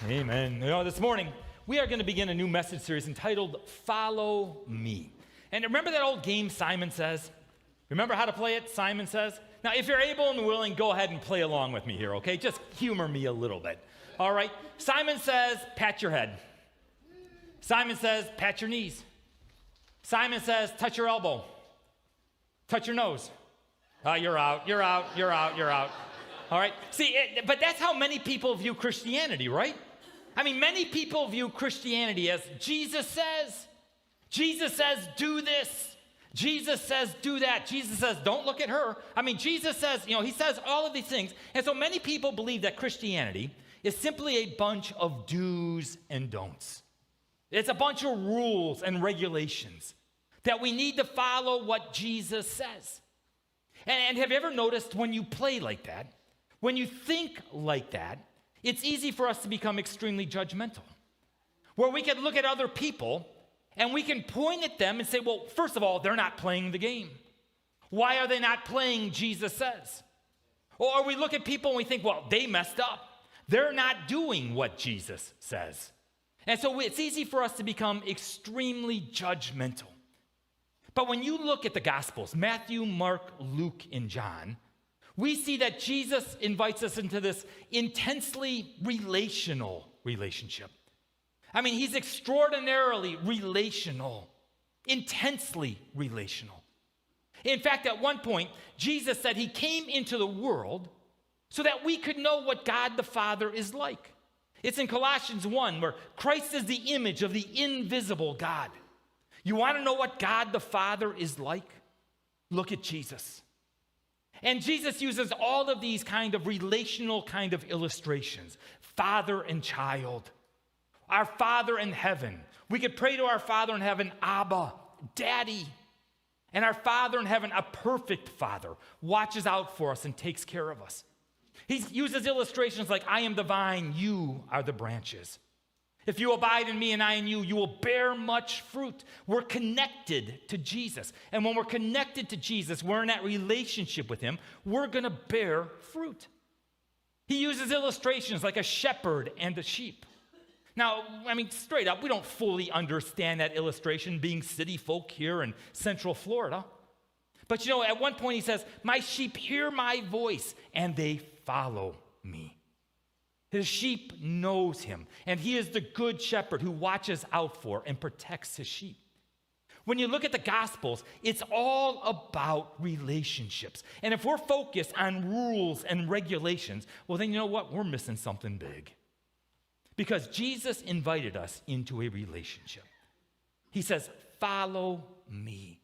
Amen. This morning, we are going to begin a new message series entitled Follow Me. And remember that old game Simon Says? Remember how to play it, Simon Says? Now, if you're able and willing, go ahead and play along with me here, okay? Just humor me a little bit. All right? Simon says, pat your head. Simon says, pat your knees. Simon says, touch your elbow. Touch your nose. You're out. All right? See, but that's how many people view Christianity, right? I mean, many people view Christianity as Jesus says. Jesus says, do this. Jesus says, do that. Jesus says, don't look at her. I mean, Jesus says, he says all of these things. And so many people believe that Christianity is simply a bunch of do's and don'ts. It's a bunch of rules and regulations that we need to follow what Jesus says. And have you ever noticed when you play like that, when you think like that, it's easy for us to become extremely judgmental, where we can look at other people and we can point at them and say, well, first of all, they're not playing the game. Why are they not playing Jesus says? Or we look at people and we think, well, they messed up. They're not doing what Jesus says. And so it's easy for us to become extremely judgmental. But when you look at the Gospels, Matthew, Mark, Luke, and John, we see that Jesus invites us into this intensely relational relationship. I mean, he's extraordinarily relational, intensely relational. In fact, at one point, Jesus said he came into the world so that we could know what God the Father is like. It's in Colossians 1 where Christ is the image of the invisible God. You want to know what God the Father is like? Look at Jesus. And Jesus uses all of these kind of relational kind of illustrations. Father and child. Our Father in heaven. We could pray to our Father in heaven, Abba, Daddy. And our Father in heaven, a perfect Father, watches out for us and takes care of us. He uses illustrations like, I am the vine, you are the branches. If you abide in me and I in you, you will bear much fruit. We're connected to Jesus. And when we're connected to Jesus, we're in that relationship with him, we're going to bear fruit. He uses illustrations like a shepherd and a sheep. Now, I mean, straight up, we don't fully understand that illustration being city folk here in Central Florida. But at one point he says, my sheep hear my voice and they follow me. His sheep knows him, and he is the good shepherd who watches out for and protects his sheep. When you look at the Gospels, it's all about relationships. And if we're focused on rules and regulations, well, then you know what? We're missing something big. Because Jesus invited us into a relationship. He says, follow me.